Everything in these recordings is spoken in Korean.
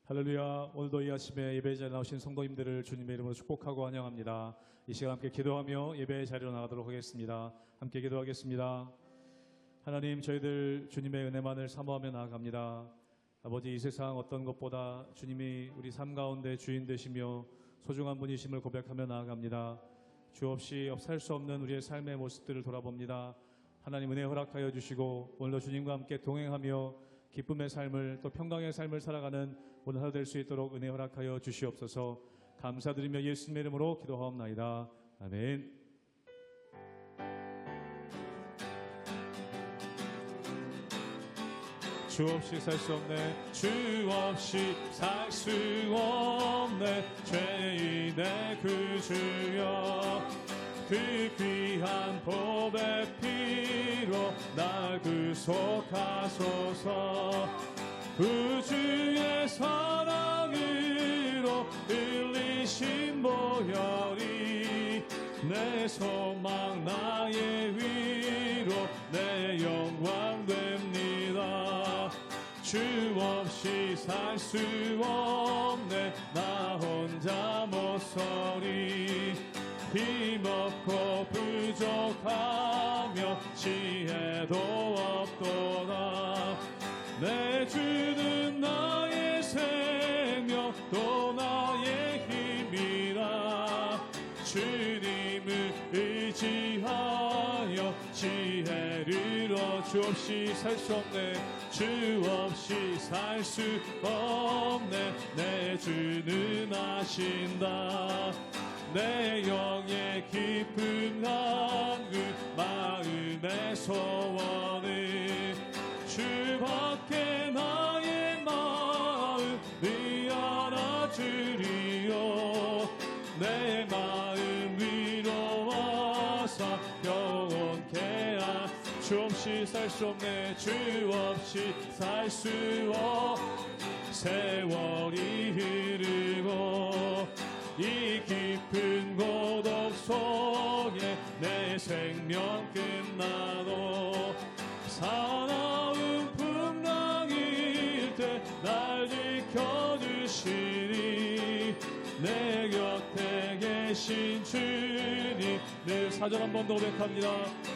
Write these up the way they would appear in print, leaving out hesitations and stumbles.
할렐루야. 오늘도 이 아침에 예배 자리에 나오신 성도님들을 주님의 이름으로 축복하고 환영합니다. 이 시간 함께 기도하며 예배 자리로 나가도록 하겠습니다. 함께 기도하겠습니다. 하나님, 저희들 주님의 은혜만을 사모하며 나아갑니다. 아버지, 이 세상 어떤 것보다 주님이 우리 삶 가운데 주인 되시며 소중한 분이심을 고백하며 나아갑니다. 주 없이 살 수 없는 우리의 삶의 모습들을 돌아봅니다. 하나님, 은혜 허락하여 주시고 오늘도 주님과 함께 동행하며 기쁨의 삶을, 또 평강의 삶을 살아가는 오늘 하루 될 수 있도록 은혜 허락하여 주시옵소서. 감사드리며 예수님의 이름으로 기도하옵나이다. 아멘. 주 없이 살 수 없네, 주 없이 살 수 없네, 죄인의 그 주여, 그 귀한 보배 피로 날 구속하소서. 그 주의 사랑으로 흘리신 보혈이 내 소망 나의 위로 내 영광 됩니다. 주 없이 살 수 없네, 나 혼자 못서리. 힘없고 부족하며 지혜도 없도다. 내 주는 나의 생명 또 나의 힘이라. 주님을 의지하여 지혜를 주 없이 살 수 없네, 주 없이 살 수 없네, 내 주는 아신다. 내 영의 깊은 한글 마음의 소원을 주밖에 나의 마음을 알아주리요. 내 마음 위로 와서 영원케 주 없이 살 수 없네, 주 없이 살 수 세월이 흐르고 이 깊은 고독 속에 내 생명 끝나도 사나운 풍랑일 때 날 지켜주시니. 내 곁에 계신 주님, 늘 사절 한 번 더 고백합니다.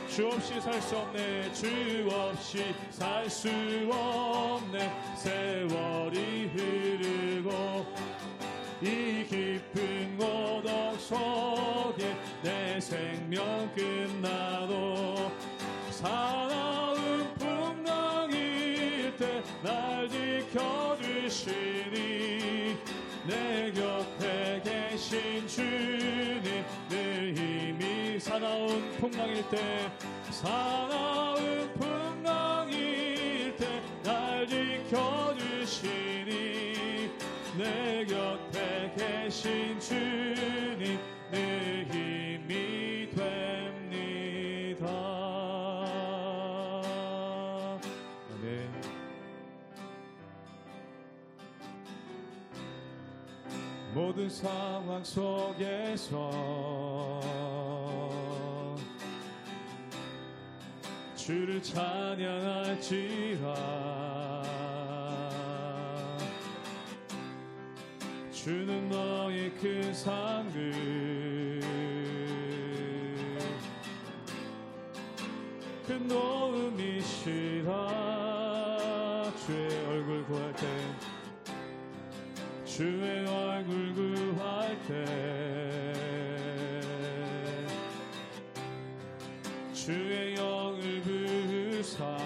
주 없이 살 수 없네, 주 없이 살 수 없네, 세월이 흐르고 이 깊은 고독 속에 내 생명 끝나도 사나운 풍랑일 때 날 지켜주시니. 내 곁에 계신 주님, 늘 힘이 사나운 풍랑일 때 날 지켜주시니. 내 곁에 계신 주님, 내 힘이 됩니다. 아멘. 모든 상황 속에서 주를 찬양할지라. 주는 너의 큰 상급, 큰 도움이시라. 주의 얼굴 구할 때, 주의 얼굴 구할 때 주의 영을 부으사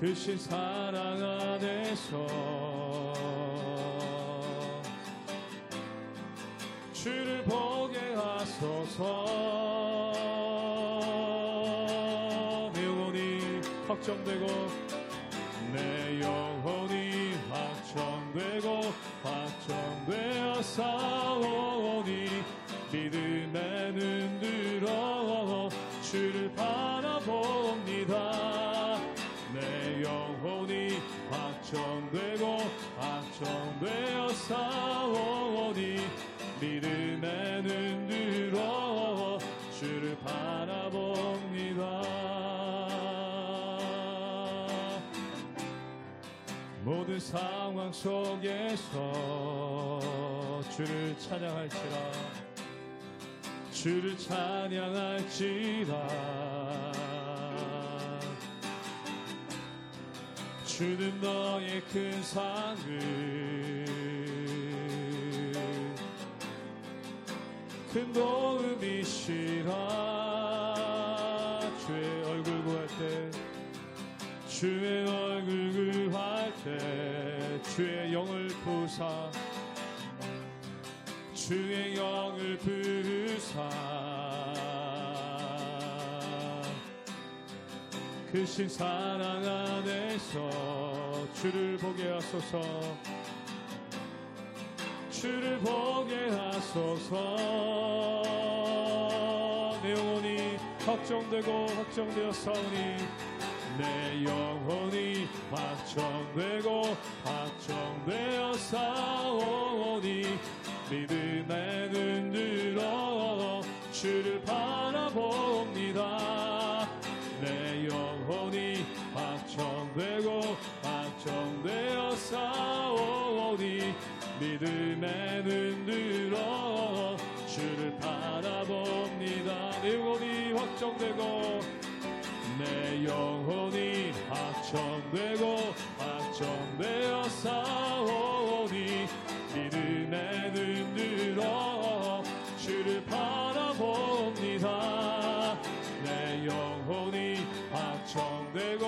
크신 사랑 안에서 주를 보게 하소서. 내 영혼이 확정되고 내 영혼이 확정되고 확정되어 싸우니. 믿음의 눈 들어 주를 바라봅니다. 내 영혼이 확정되고 확정되어 싸우니. 믿음의 눈 들어 주를 바라봅니다. 어려운 상황 속에서 주를 찬양할지라, 주를 찬양할지라. 주는 너의 큰 상을, 큰 도움이시라. 주의 얼굴 구할 때, 주의 얼굴 구할 때 주의 영을 부사, 주의 영을 부사. 크신 사랑 안에서 주를 보게 하소서, 주를 보게 하소서. 내 영혼이 확정되고 확정되었사오니, 내 영혼이 확정되고 확정되었사오니, 믿음의 눈 들어 주를 바라봅니다. 내 영혼이 확정되고 확정되었사오니, 믿음의 눈 들어 주를 바라봅니다. 내 영혼이 확정되고, 내 영혼이 확정되고 확정되었사오니, 믿음의 눈 들어 주를 바라봅니다. 내 영혼이 확정되고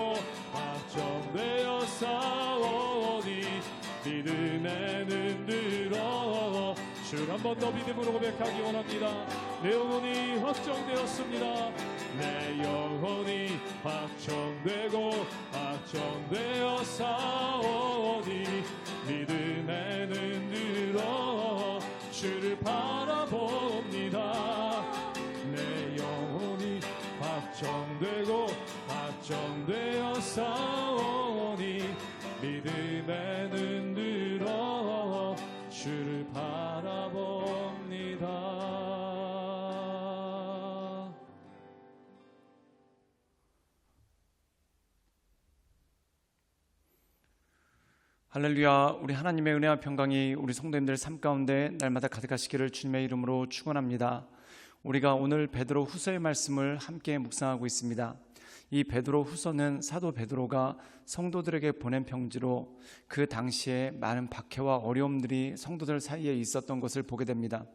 확정되었사오니, 믿음의 눈 들어 주를 한 번 더 믿음으로 고백하기 원합니다. 내 영혼이 확정되었습니다. 내 영혼이 확정되고 확정되었사오니, 믿음의 눈 들어 주를 바라봅니다. 내 영혼이 확정되고 확정되었사오니, 믿음의 눈 들어 주를 바라봅니다. 할렐루야. 우리 하나님의 은혜와 평강이 우리 성도님들 삶 가운데 날마다 가득하시기를 주님의 이름으로 축원합니다. 우리가 오늘 베드로 후서의 말씀을 함께 묵상하고 있습니다. 이 베드로 후서는 사도 베드로가 성도들에게 보낸 편지로 그 당시에 많은 박해와 어려움들이 성도들 사이에 있었던 것을 보게 됩니다.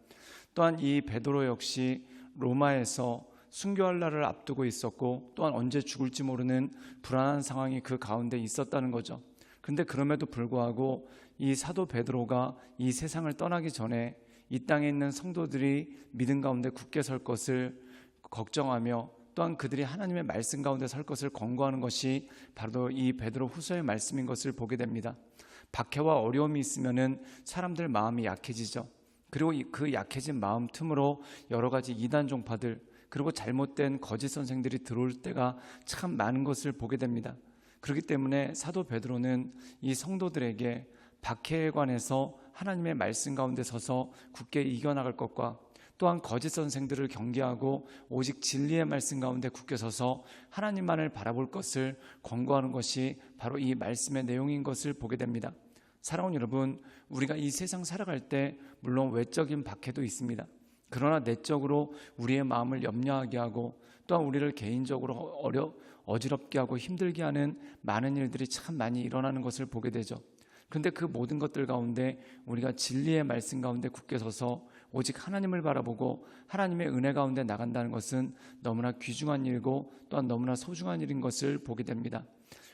또한 이 베드로 역시 로마에서 순교할 날을 앞두고 있었고, 또한 언제 죽을지 모르는 불안한 상황이 그 가운데 있었다는 거죠. 그런데 그럼에도 불구하고 이 사도 베드로가 이 세상을 떠나기 전에 이 땅에 있는 성도들이 믿음 가운데 굳게 설 것을 걱정하며, 또한 그들이 하나님의 말씀 가운데 설 것을 권고하는 것이 바로 이 베드로 후서의 말씀인 것을 보게 됩니다. 박해와 어려움이 있으면은 사람들 마음이 약해지죠. 그리고 그 약해진 마음 틈으로 여러 가지 이단 종파들, 그리고 잘못된 거짓 선생들이 들어올 때가 참 많은 것을 보게 됩니다. 그렇기 때문에 사도 베드로는 이 성도들에게 박해에 관해서 하나님의 말씀 가운데 서서 굳게 이겨나갈 것과, 또한 거짓 선생들을 경계하고 오직 진리의 말씀 가운데 굳게 서서 하나님만을 바라볼 것을 권고하는 것이 바로 이 말씀의 내용인 것을 보게 됩니다. 사랑하는 여러분, 우리가 이 세상 살아갈 때 물론 외적인 박해도 있습니다. 그러나 내적으로 우리의 마음을 염려하게 하고, 또한 우리를 개인적으로 어지럽게 하고 힘들게 하는 많은 일들이 참 많이 일어나는 것을 보게 되죠. 그런데 그 모든 것들 가운데 우리가 진리의 말씀 가운데 굳게 서서 오직 하나님을 바라보고 하나님의 은혜 가운데 나간다는 것은 너무나 귀중한 일이고, 또한 너무나 소중한 일인 것을 보게 됩니다.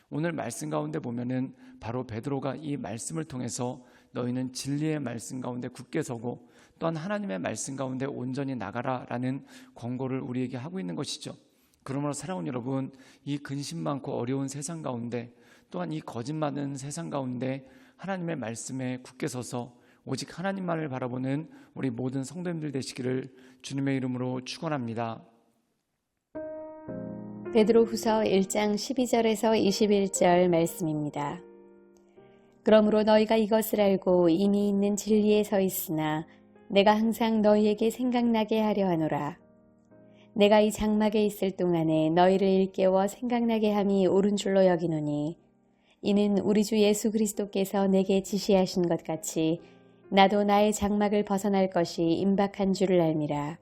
오늘 말씀 가운데 보면은 바로 베드로가 이 말씀을 통해서 너희는 진리의 말씀 가운데 굳게 서고, 또한 하나님의 말씀 가운데 온전히 나가라라는 권고를 우리에게 하고 있는 것이죠. 그러므로 사랑하는 여러분, 이 근심 많고 어려운 세상 가운데, 또한 이 거짓 많은 세상 가운데 하나님의 말씀에 굳게 서서 오직 하나님만을 바라보는 우리 모든 성도님들 되시기를 주님의 이름으로 축원합니다. 베드로후서 1장 12절에서 21절 말씀입니다. 그러므로 너희가 이것을 알고 이미 있는 진리에 서 있으나 내가 항상 너희에게 생각나게 하려 하노라. 내가 이 장막에 있을 동안에 너희를 일깨워 생각나게 함이 옳은 줄로 여기노니, 이는 우리 주 예수 그리스도께서 내게 지시하신 것 같이 나도 나의 장막을 벗어날 것이 임박한 줄을 알미라.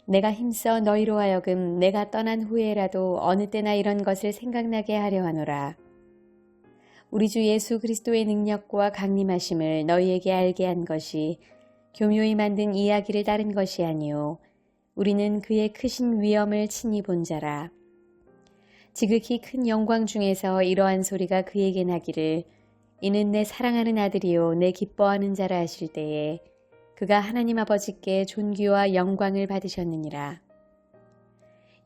내가 힘써 너희로 하여금 내가 떠난 후에라도 어느 때나 이런 것을 생각나게 하려 하노라. 우리 주 예수 그리스도의 능력과 강림하심을 너희에게 알게 한 것이 교묘히 만든 이야기를 따른 것이 아니요 우리는 그의 크신 위엄을 친히 본 자라. 지극히 큰 영광 중에서 이러한 소리가 그에게 나기를 이는 내 사랑하는 아들이요 내 기뻐하는 자라 하실 때에 그가 하나님 아버지께 존귀와 영광을 받으셨느니라.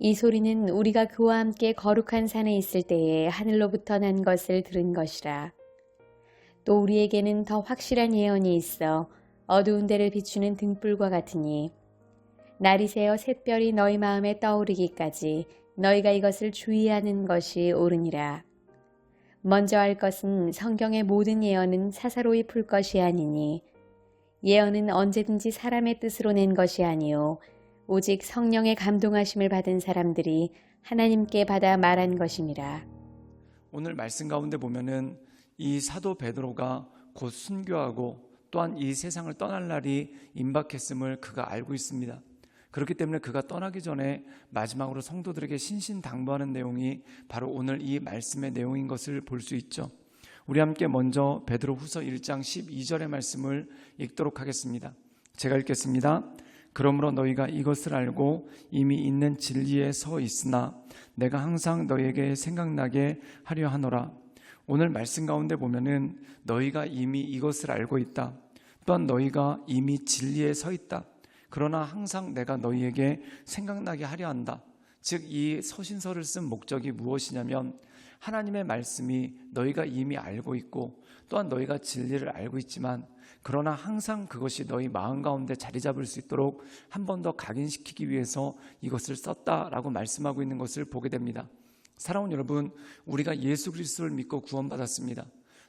이 소리는 우리가 그와 함께 거룩한 산에 있을 때에 하늘로부터 난 것을 들은 것이라. 또 우리에게는 더 확실한 예언이 있어 어두운 데를 비추는 등불과 같으니 날이 새어 샛별이 너희 마음에 떠오르기까지 너희가 이것을 주의하는 것이 옳으니라. 먼저 할 것은 성경의 모든 예언은 사사로이 풀 것이 아니니 예언은 언제든지 사람의 뜻으로 낸 것이 아니요 오직 성령의 감동하심을 받은 사람들이 하나님께 받아 말한 것임이라. 오늘 말씀 가운데 보면은 이 사도 베드로가 곧 순교하고 또한 이 세상을 떠날 날이 임박했음을 그가 알고 있습니다. 그렇기 때문에 그가 떠나기 전에 마지막으로 성도들에게 신신당부하는 내용이 바로 오늘 이 말씀의 내용인 것을 볼 수 있죠. 우리 함께 먼저 베드로후서 1장 12절의 말씀을 읽도록 하겠습니다. 제가 읽겠습니다. 그러므로 너희가 이것을 알고 이미 있는 진리에 서 있으나 내가 항상 너희에게 생각나게 하려 하노라. 오늘 말씀 가운데 보면은 너희가 이미 이것을 알고 있다. 또한 너희가 이미 진리에 서 있다. 그러나 항상 내가 너희에게 생각나게 하려 한다. 즉 이 서신서를 쓴 목적이 무엇이냐면 하나님의 말씀이 너희가 이미 알고 있고 또한 너희가 진리를 알고 있지만 그러나 항상 그것이 너희 마음 가운데 자리 잡을 수 있도록 한 번 더 각인시키기 위해서 이것을 썼다라고 말씀하고 있는 것을 보게 됩니다. 사랑하는 여러분, 우리가 예수 그리스도를 믿고 구원받았습니다.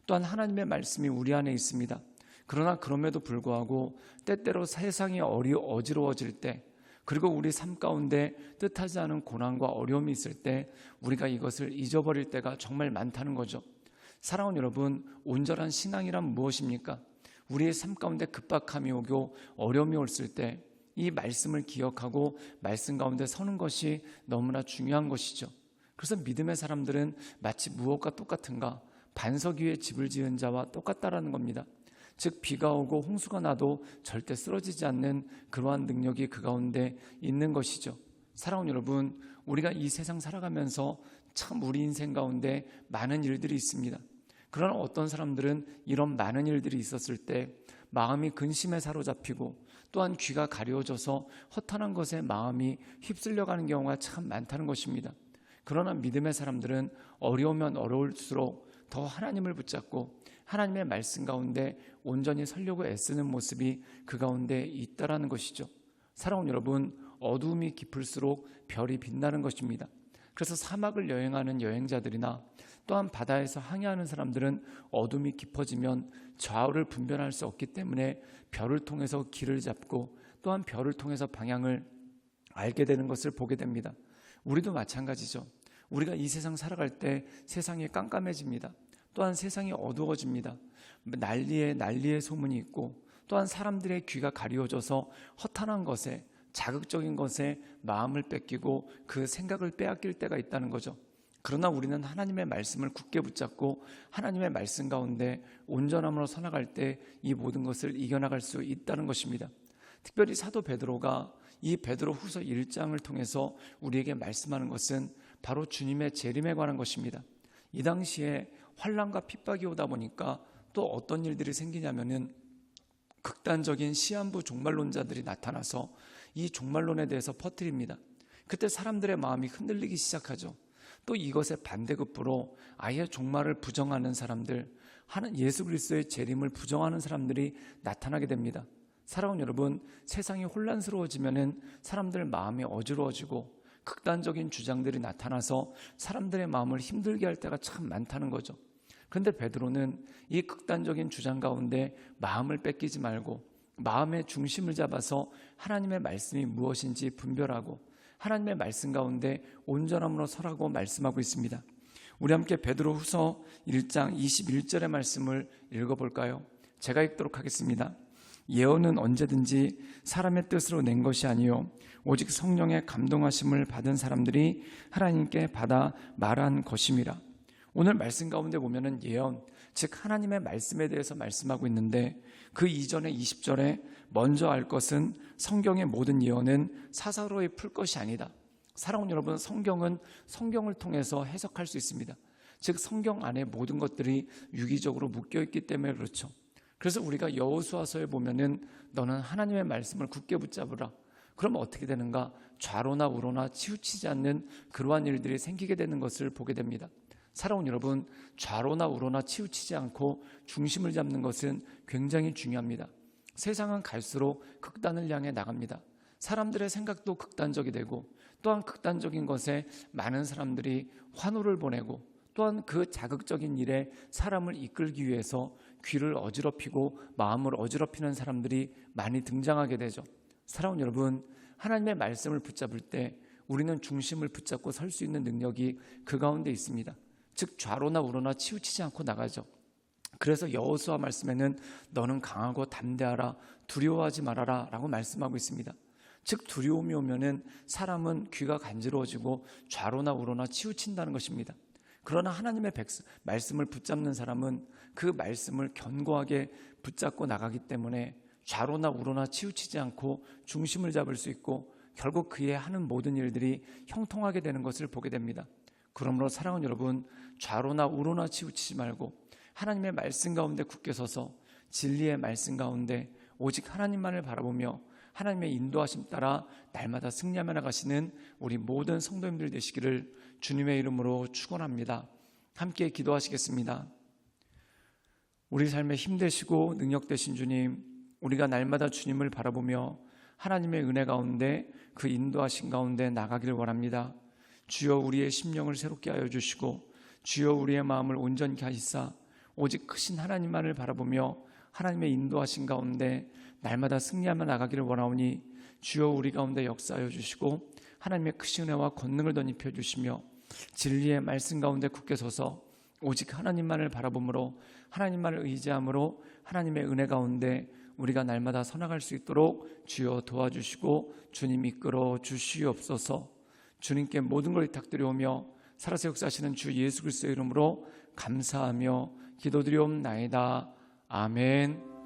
또한 하나님의 말씀이 우리 안에 있습니다. 그러나 그럼에도 불구하고 때때로 세상이 어지러워질 때 그리고 우리 삶 가운데 뜻하지 않은 고난과 어려움이 있을 때 우리가 이것을 잊어버릴 때가 정말 많다는 거죠. 사랑하는 여러분, 온전한 신앙이란 무엇입니까? 우리의 삶 가운데 급박함이 오고 어려움이 올을 때 이 말씀을 기억하고 말씀 가운데 서는 것이 너무나 중요한 것이죠. 그래서 믿음의 사람들은 마치 무엇과 똑같은가? 반석 위에 집을 지은 자와 똑같다라는 겁니다. 즉 비가 오고 홍수가 나도 절대 쓰러지지 않는 그러한 능력이 그 가운데 있는 것이죠. 사랑하는 여러분, 우리가 이 세상 살아가면서 참 우리 인생 가운데 많은 일들이 있습니다. 그러나 어떤 사람들은 이런 많은 일들이 있었을 때 마음이 근심에 사로잡히고 또한 귀가 가려워져서 허탄한 것에 마음이 휩쓸려가는 경우가 참 많다는 것입니다. 그러나 믿음의 사람들은 어려우면 어려울수록 더 하나님을 붙잡고 하나님의 말씀 가운데 온전히 서려고 애쓰는 모습이 그 가운데 있다라는 것이죠. 사랑하는 여러분, 어두움이 깊을수록 별이 빛나는 것입니다. 그래서 사막을 여행하는 여행자들이나 또한 바다에서 항해하는 사람들은 어둠이 깊어지면 좌우를 분별할 수 없기 때문에 별을 통해서 길을 잡고 또한 별을 통해서 방향을 알게 되는 것을 보게 됩니다. 우리도 마찬가지죠. 우리가 이 세상 살아갈 때 세상이 깜깜해집니다. 또한 세상이 어두워집니다. 난리의 소문이 있고 또한 사람들의 귀가 가리워져서 허탄한 것에 자극적인 것에 마음을 뺏기고 그 생각을 빼앗길 때가 있다는 거죠. 그러나 우리는 하나님의 말씀을 굳게 붙잡고 하나님의 말씀 가운데 온전함으로 서나갈 때 이 모든 것을 이겨나갈 수 있다는 것입니다. 특별히 사도 베드로가 이 베드로후서 1장을 통해서 우리에게 말씀하는 것은 바로 주님의 재림에 관한 것입니다. 이 당시에 환난과 핍박이 오다 보니까 또 어떤 일들이 생기냐면은 극단적인 시한부 종말론자들이 나타나서 이 종말론에 대해서 퍼뜨립니다. 그때 사람들의 마음이 흔들리기 시작하죠. 또 이것의 반대급부로 아예 종말을 부정하는 사람들, 예수 그리스도의 재림을 부정하는 사람들이 나타나게 됩니다. 사랑하는 여러분, 세상이 혼란스러워지면은 사람들 마음이 어지러워지고 극단적인 주장들이 나타나서 사람들의 마음을 힘들게 할 때가 참 많다는 거죠. 그런데 베드로는 이 극단적인 주장 가운데 마음을 뺏기지 말고 마음의 중심을 잡아서 하나님의 말씀이 무엇인지 분별하고 하나님의 말씀 가운데 온전함으로 서라고 말씀하고 있습니다. 우리 함께 베드로후서 1장 21절의 말씀을 읽어볼까요? 제가 읽도록 하겠습니다. 예언은 언제든지 사람의 뜻으로 낸 것이 아니요 오직 성령의 감동하심을 받은 사람들이 하나님께 받아 말한 것임이라. 오늘 말씀 가운데 보면은 예언, 즉 하나님의 말씀에 대해서 말씀하고 있는데 그 이전에 20절에 먼저 알 것은 성경의 모든 예언은 사사로이 풀 것이 아니다. 사랑하는 여러분, 성경은 성경을 통해서 해석할 수 있습니다. 즉 성경 안에 모든 것들이 유기적으로 묶여있기 때문에 그렇죠. 그래서 우리가 여호수아서에 보면은 너는 하나님의 말씀을 굳게 붙잡으라. 그러면 어떻게 되는가? 좌로나 우로나 치우치지 않는 그러한 일들이 생기게 되는 것을 보게 됩니다. 사랑하는 여러분, 좌로나 우로나 치우치지 않고 중심을 잡는 것은 굉장히 중요합니다. 세상은 갈수록 극단을 향해 나갑니다. 사람들의 생각도 극단적이 되고 또한 극단적인 것에 많은 사람들이 환호를 보내고 또한 그 자극적인 일에 사람을 이끌기 위해서 귀를 어지럽히고 마음을 어지럽히는 사람들이 많이 등장하게 되죠. 사랑하는 여러분, 하나님의 말씀을 붙잡을 때 우리는 중심을 붙잡고 설 수 있는 능력이 그 가운데 있습니다. 즉 좌로나 우로나 치우치지 않고 나가죠. 그래서 여호수아 말씀에는 너는 강하고 담대하라, 두려워하지 말아라 라고 말씀하고 있습니다. 즉 두려움이 오면은 사람은 귀가 간지러워지고 좌로나 우로나 치우친다는 것입니다. 그러나 하나님의 말씀을 붙잡는 사람은 그 말씀을 견고하게 붙잡고 나가기 때문에 좌로나 우로나 치우치지 않고 중심을 잡을 수 있고 결국 그의 하는 모든 일들이 형통하게 되는 것을 보게 됩니다. 그러므로 사랑하는 여러분, 좌로나 우로나 치우치지 말고 하나님의 말씀 가운데 굳게 서서 진리의 말씀 가운데 오직 하나님만을 바라보며 하나님의 인도하심 따라 날마다 승리하며 나가시는 우리 모든 성도님들 되시기를 주님의 이름으로 축원합니다. 함께 기도하시겠습니다. 우리 삶에 힘되시고 능력되신 주님, 우리가 날마다 주님을 바라보며 하나님의 은혜 가운데 그 인도하심 가운데 나가기를 원합니다. 주여 우리의 심령을 새롭게 하여 주시고 주여 우리의 마음을 온전케 하시사 오직 크신 하나님만을 바라보며 하나님의 인도하심 가운데 날마다 승리하며 나가기를 원하오니 주여 우리 가운데 역사하여 주시고 하나님의 크신 은혜와 권능을 덧입혀 주시며 진리의 말씀 가운데 굳게 서서 오직 하나님만을 바라보므로 하나님만을 의지함으로 하나님의 은혜 가운데 우리가 날마다 서나갈 수 있도록 주여 도와주시고 주님 이끌어 주시옵소서. 주님께 모든 걸 부탁드려오며 살아서 역사하시는 주 예수 그리스도의 이름으로 감사하며 기도드리옵나이다. 아멘.